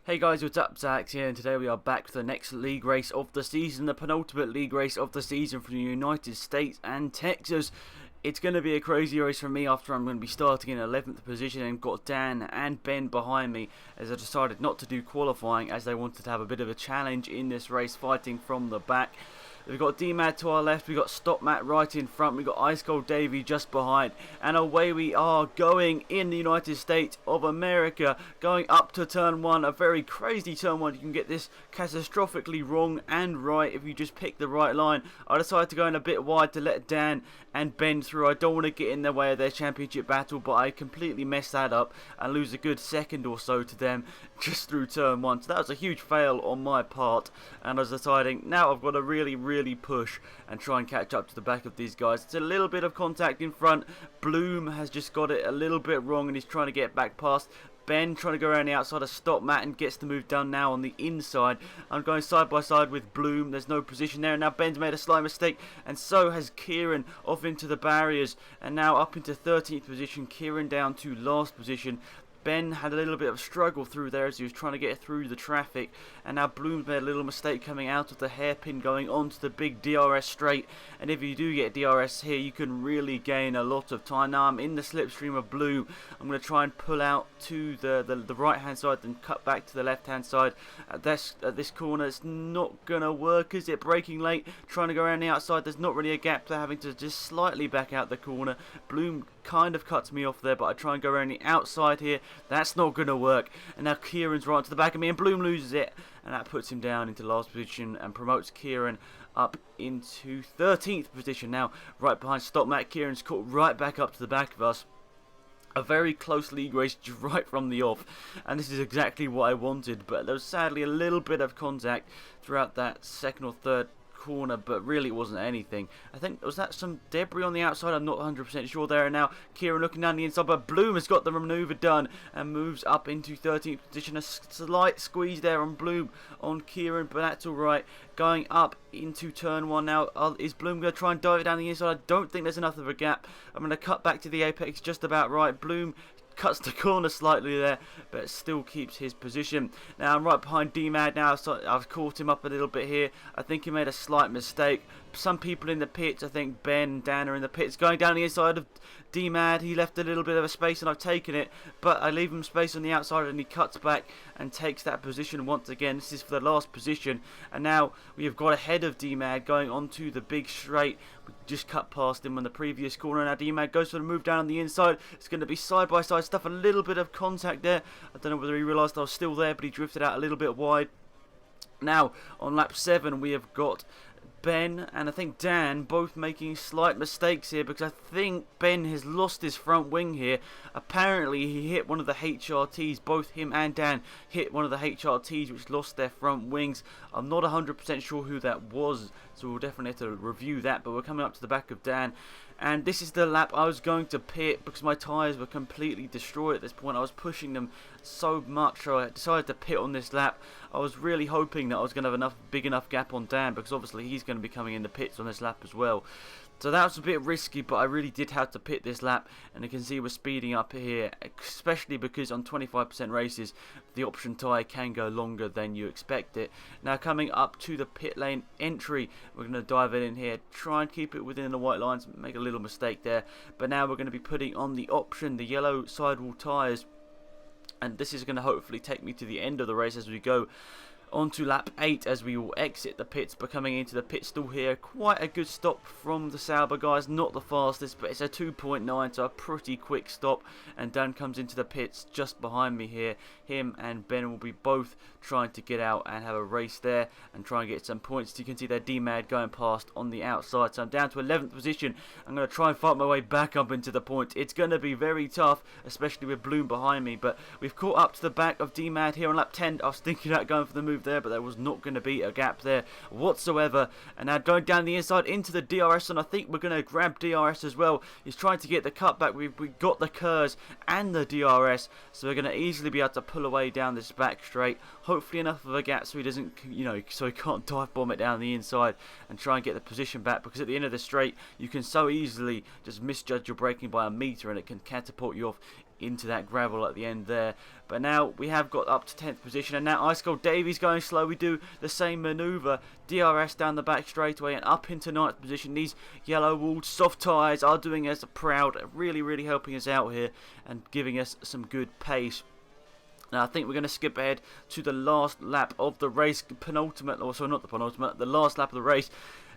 Hey guys, what's up? Zach here, and today we are back for the next league race of the season, the penultimate league race of the season from the United States and Texas. It's going to be a crazy race for me after I'm going to be starting in 11th position and got Dan and Ben behind me, as I decided not to do qualifying as they wanted to have a bit of a challenge in this race, fighting from the back. We've got D-Mad to our left, we've got Stop Matt right in front, we've got Ice Cold Davey just behind, and away we are going in the United States of America, going up to turn 1, a very crazy turn 1. You can get this catastrophically wrong and right if you just pick the right line. I decided to go in a bit wide to let Dan and Ben through. I don't want to get in the way of their championship battle, but I completely messed that up and lose a good second or so to them just through turn 1. So that was a huge fail on my part, and I was deciding now I've got to really push and try and catch up to the back of these guys. It's a little bit of contact in front. Bloom has just got it a little bit wrong and he's trying to get back past. Ben trying to go around the outside of Stop Matt and gets the move done now on the inside. I'm going side by side with Bloom. There's no position there. And now Ben's made a slight mistake, and so has Kieran off into the barriers. And now up into 13th position. Kieran down to last position. Ben had a little bit of a struggle through there as he was trying to get through the traffic, and now Bloom's made a little mistake coming out of the hairpin going onto the big DRS straight, and if you do get DRS here you can really gain a lot of time. Now I'm in the slipstream of Bloom. I'm going to try and pull out to the right hand side and cut back to the left hand side at this corner. It's not going to work, is it? Braking late, trying to go around the outside. There's not really a gap there, having to just slightly back out the corner. Bloom kind of cuts me off there, but I try and go around the outside here. That's not going to work, and now Kieran's right to the back of me and Bloom loses it, and that puts him down into last position and promotes Kieran up into 13th position. Now right behind Stop Matt, Kieran's caught right back up to the back of us. A very close league race right from the off, and this is exactly what I wanted, but there was sadly a little bit of contact throughout that second or third corner, but really it wasn't anything. I think, was that some debris on the outside? I'm not 100% sure there. And now Kieran looking down the inside, but Bloom has got the manoeuvre done and moves up into 13th position. A slight squeeze there on Bloom on Kieran, but that's alright. Going up into turn 1 now. Is Bloom going to try and dive it down the inside? I don't think there's enough of a gap. I'm going to cut back to the apex just about right. Bloom cuts the corner slightly there, but still keeps his position. Now I'm right behind D-Mad now, so I've caught him up a little bit here. I think he made a slight mistake. Some people in the pits, I think Ben and Dan are in the pits, going down the inside of D-Mad. He left a little bit of a space and I've taken it, but I leave him space on the outside and he cuts back and takes that position once again. This is for the last position, and now we have got ahead of D-Mad going onto the big straight. We just cut past him on the previous corner. Now D-Mad goes for the move down on the inside. It's going to be side by side stuff, a little bit of contact there. I don't know whether he realised I was still there, but he drifted out a little bit wide. Now on lap 7 we have got Ben and I think Dan both making slight mistakes here, because I think Ben has lost his front wing here. Apparently he hit one of the HRTs. Both him and Dan hit one of the HRTs which lost their front wings. I'm not 100% sure who that was, so we'll definitely have to review that, but we're coming up to the back of Dan. And this is the lap I was going to pit because my tyres were completely destroyed at this point. I was pushing them so much, so I decided to pit on this lap. I was really hoping that I was going to have big enough gap on Dan, because obviously he's going to be coming in the pits on this lap as well. So that was a bit risky, but I really did have to pit this lap, and you can see we're speeding up here, especially because on 25% races the option tyre can go longer than you expect it. Now coming up to the pit lane entry, we're going to dive it in here, try and keep it within the white lines, make a little mistake there, but now we're going to be putting on the option, the yellow sidewall tyres, and this is going to hopefully take me to the end of the race as we go on to lap 8 as we will exit the pits. But coming into the pit stall here, quite a good stop from the Sauber guys, not the fastest, but it's a 2.9, so a pretty quick stop. And Dan comes into the pits just behind me here. Him and Ben will be both trying to get out and have a race there and try and get some points. You can see their D-Mad going past on the outside, so I'm down to 11th position. I'm going to try and fight my way back up into the point. It's going to be very tough, especially with Bloom behind me, but we've caught up to the back of D-Mad here on lap 10. I was thinking about going for the move there, but there was not going to be a gap there whatsoever. And now going down the inside into the DRS, and I think we're going to grab DRS as well. He's trying to get the cutback. We've got the KERS and the DRS, so we're going to easily be able to pull away down this back straight. Hopefully enough of a gap so he doesn't, so he can't dive bomb it down the inside and try and get the position back, because at the end of the straight you can so easily just misjudge your braking by a meter and it can catapult you off into that gravel at the end there. But now we have got up to 10th position, and now Ice Cold Davey's going slow. We do the same manoeuvre. DRS down the back straightaway and up into 9th position. These yellow walled soft tyres are doing us proud, really helping us out here and giving us some good pace. Now I think we're going to skip ahead to the last lap of the race, penultimate, or sorry, not the penultimate, the last lap of the race,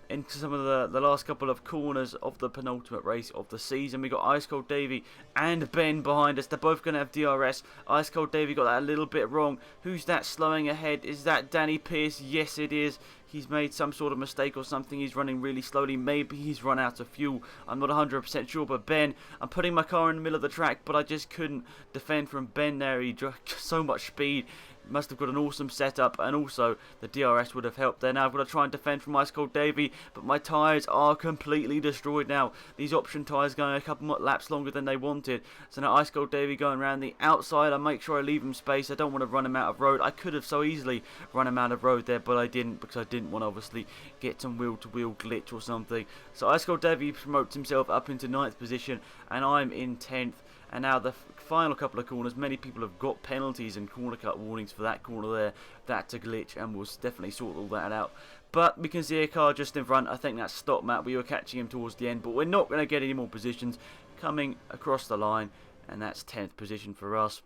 into some of the last couple of corners of the penultimate race of the season. We got Ice Cold Davey and Ben behind us. They're both going to have DRS. Ice Cold Davey got that a little bit wrong. Who's that slowing ahead? Is that Danny Pierce? Yes, it is. He's made some sort of mistake or something. He's running really slowly. Maybe he's run out of fuel. I'm not 100% sure. But Ben, I'm putting my car in the middle of the track, but I just couldn't defend from Ben there. He drove so much speed. Must have got an awesome setup, and also the DRS would have helped there. Now I've got to try and defend from Ice Cold Davey, but my tyres are completely destroyed now. These option tyres going a couple more laps longer than they wanted. So now Ice Cold Davey going around the outside. I make sure I leave him space. I don't want to run him out of road. I could have so easily run him out of road there, but I didn't, because I didn't want to obviously get some wheel-to-wheel glitch or something. So Ice Cold Davey promotes himself up into 9th position, and I'm in 10th. And now the final couple of corners, many people have got penalties and corner cut warnings for that corner there. That's a glitch, and we'll definitely sort all that out. But we can see a car just in front. I think that's Stop Matt. We were catching him towards the end, but we're not going to get any more positions coming across the line. And that's 10th position for us.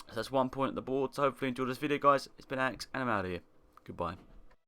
So that's 1 point at the board. So hopefully you enjoyed this video, guys. It's been Alex, and I'm out of here. Goodbye.